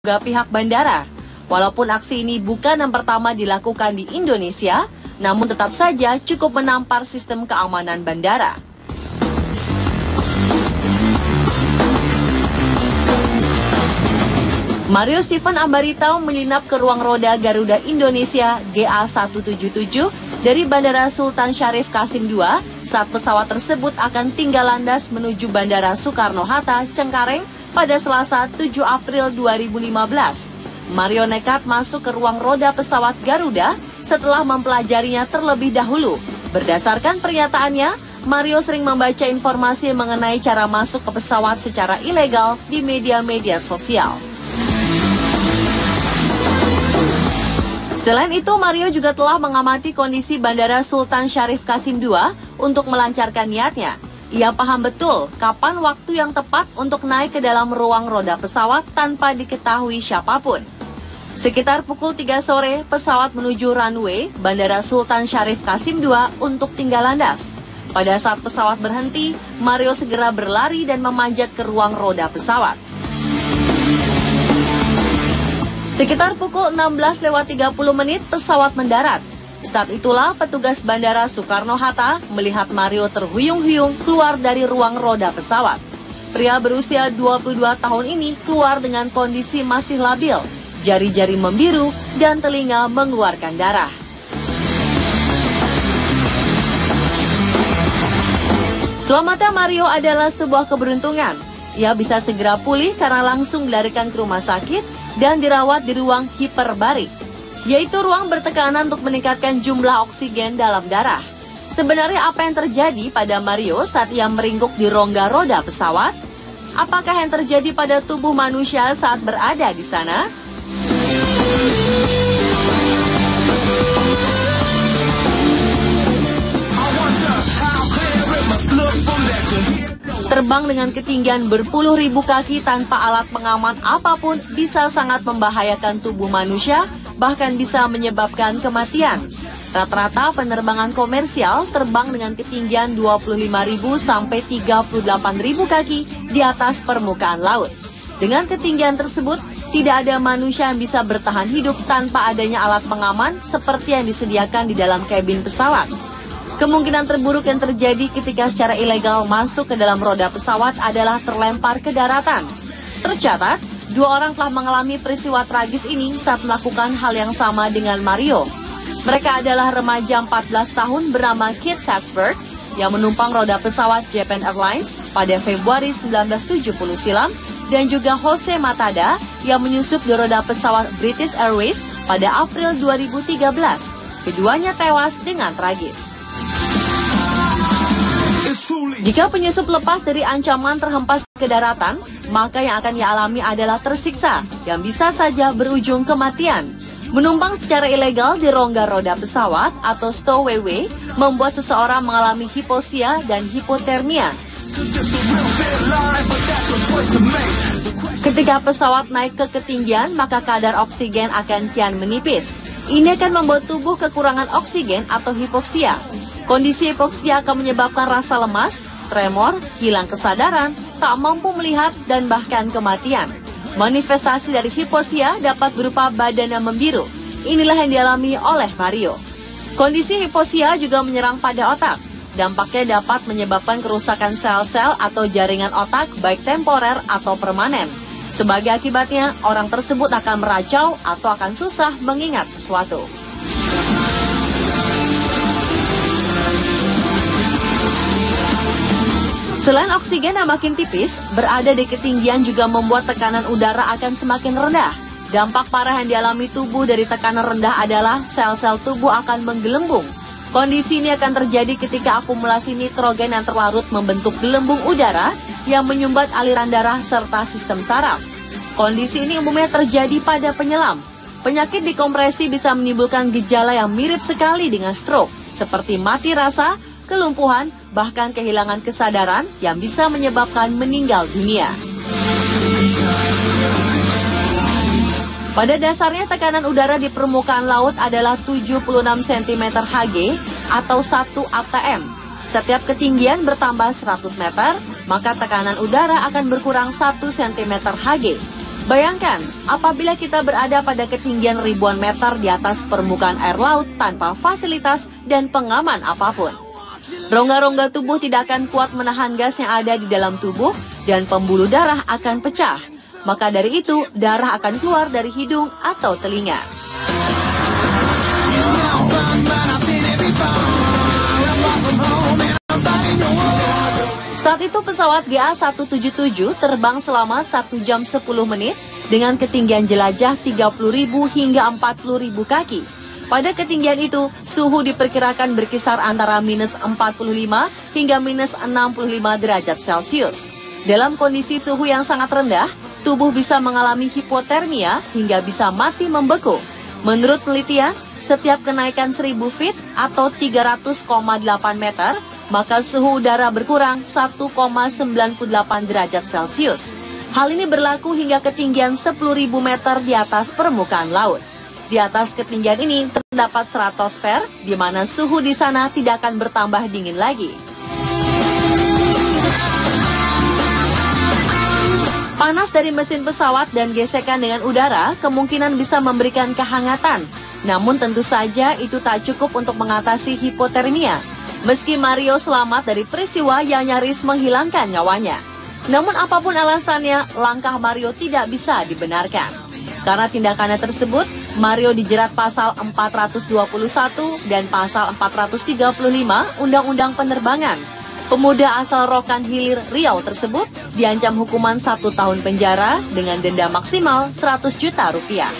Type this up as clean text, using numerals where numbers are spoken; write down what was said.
juga pihak bandara. Walaupun aksi ini bukan yang pertama dilakukan di Indonesia, namun tetap saja cukup menampar sistem keamanan bandara. Mario Steven Ambarita menyelinap ke ruang roda Garuda Indonesia GA177 dari Bandara Sultan Syarif Qasim II saat pesawat tersebut akan tinggal landas menuju Bandara Soekarno-Hatta, Cengkareng pada Selasa 7 April 2015. Mario nekat masuk ke ruang roda pesawat Garuda setelah mempelajarinya terlebih dahulu. Berdasarkan pernyataannya, Mario sering membaca informasi mengenai cara masuk ke pesawat secara ilegal di media-media sosial. Selain itu, Mario juga telah mengamati kondisi Bandara Sultan Syarif Qasim II untuk melancarkan niatnya. Ia paham betul kapan waktu yang tepat untuk naik ke dalam ruang roda pesawat tanpa diketahui siapapun. Sekitar pukul 3 sore, pesawat menuju runway Bandara Sultan Syarif Qasim II untuk tinggal landas. Pada saat pesawat berhenti, Mario segera berlari dan memanjat ke ruang roda pesawat. Sekitar pukul 16:30 pesawat mendarat. Saat itulah petugas Bandara Soekarno-Hatta melihat Mario terhuyung-huyung keluar dari ruang roda pesawat. Pria berusia 22 tahun ini keluar dengan kondisi masih labil, jari-jari membiru dan telinga mengeluarkan darah. Selamatnya Mario adalah sebuah keberuntungan. Ia bisa segera pulih karena langsung dilarikan ke rumah sakit dan dirawat di ruang hiperbarik, yaitu ruang bertekanan untuk meningkatkan jumlah oksigen dalam darah. Sebenarnya apa yang terjadi pada Mario saat ia meringkuk di rongga roda pesawat? Apakah yang terjadi pada tubuh manusia saat berada di sana? Terbang dengan ketinggian berpuluh ribu kaki tanpa alat pengaman apapun bisa sangat membahayakan tubuh manusia, bahkan bisa menyebabkan kematian. Rata-rata penerbangan komersial terbang dengan ketinggian 25.000 sampai 38.000 kaki di atas permukaan laut. Dengan ketinggian tersebut, tidak ada manusia yang bisa bertahan hidup tanpa adanya alat pengaman seperti yang disediakan di dalam kabin pesawat. Kemungkinan terburuk yang terjadi ketika secara ilegal masuk ke dalam roda pesawat adalah terlempar ke daratan. Tercatat, 2 orang telah mengalami peristiwa tragis ini saat melakukan hal yang sama dengan Mario. Mereka adalah remaja 14 tahun bernama Keith Sasford yang menumpang roda pesawat Japan Airlines pada Februari 1970 silam dan juga Jose Matada yang menyusup di roda pesawat British Airways pada April 2013. Keduanya tewas dengan tragis. Jika penyusup lepas dari ancaman terhempas ke daratan, maka yang akan dialami adalah tersiksa, yang bisa saja berujung kematian. Menumpang secara ilegal di rongga roda pesawat atau stowaway membuat seseorang mengalami hipoxia dan hipotermia. Ketika pesawat naik ke ketinggian, maka kadar oksigen akan kian menipis. Ini akan membuat tubuh kekurangan oksigen atau hipoxia. Kondisi hipoksia akan menyebabkan rasa lemas, tremor, hilang kesadaran, tak mampu melihat, dan bahkan kematian. Manifestasi dari hipoksia dapat berupa badan yang membiru. Inilah yang dialami oleh Mario. Kondisi hipoksia juga menyerang pada otak. Dampaknya dapat menyebabkan kerusakan sel-sel atau jaringan otak baik temporer atau permanen. Sebagai akibatnya, orang tersebut akan meracau atau akan susah mengingat sesuatu. Selain oksigen yang makin tipis, berada di ketinggian juga membuat tekanan udara akan semakin rendah. Dampak parah yang dialami tubuh dari tekanan rendah adalah sel-sel tubuh akan menggelembung. Kondisi ini akan terjadi ketika akumulasi nitrogen yang terlarut membentuk gelembung udara yang menyumbat aliran darah serta sistem saraf. Kondisi ini umumnya terjadi pada penyelam. Penyakit dekompresi bisa menimbulkan gejala yang mirip sekali dengan stroke, seperti mati rasa, kelumpuhan, bahkan kehilangan kesadaran yang bisa menyebabkan meninggal dunia. Pada dasarnya tekanan udara di permukaan laut adalah 76 cm Hg atau 1 atm. Setiap ketinggian bertambah 100 meter, maka tekanan udara akan berkurang 1 cm Hg. Bayangkan, apabila kita berada pada ketinggian ribuan meter di atas permukaan air laut tanpa fasilitas dan pengaman apapun. Rongga-rongga tubuh tidak akan kuat menahan gas yang ada di dalam tubuh dan pembuluh darah akan pecah. Maka dari itu, darah akan keluar dari hidung atau telinga. Saat itu pesawat GA177 terbang selama 1 jam 10 menit dengan ketinggian jelajah 30.000 hingga 40.000 kaki. Pada ketinggian itu, suhu diperkirakan berkisar antara minus 45 hingga minus 65 derajat Celcius. Dalam kondisi suhu yang sangat rendah, tubuh bisa mengalami hipotermia hingga bisa mati membeku. Menurut penelitian, setiap kenaikan 1000 feet atau 300,8 meter, maka suhu udara berkurang 1,98 derajat Celcius. Hal ini berlaku hingga ketinggian 10.000 meter di atas permukaan laut. Di atas ketinggian ini terdapat stratosfer, di mana suhu di sana tidak akan bertambah dingin lagi. Panas dari mesin pesawat dan gesekan dengan udara kemungkinan bisa memberikan kehangatan. Namun tentu saja itu tak cukup untuk mengatasi hipotermia. Meski Mario selamat dari peristiwa yang nyaris menghilangkan nyawanya. Namun apapun alasannya, langkah Mario tidak bisa dibenarkan. Karena tindakannya tersebut, Mario dijerat pasal 421 dan pasal 435 Undang-Undang Penerbangan. Pemuda asal Rokan Hilir, Riau tersebut diancam hukuman 1 tahun penjara dengan denda maksimal 100 juta rupiah.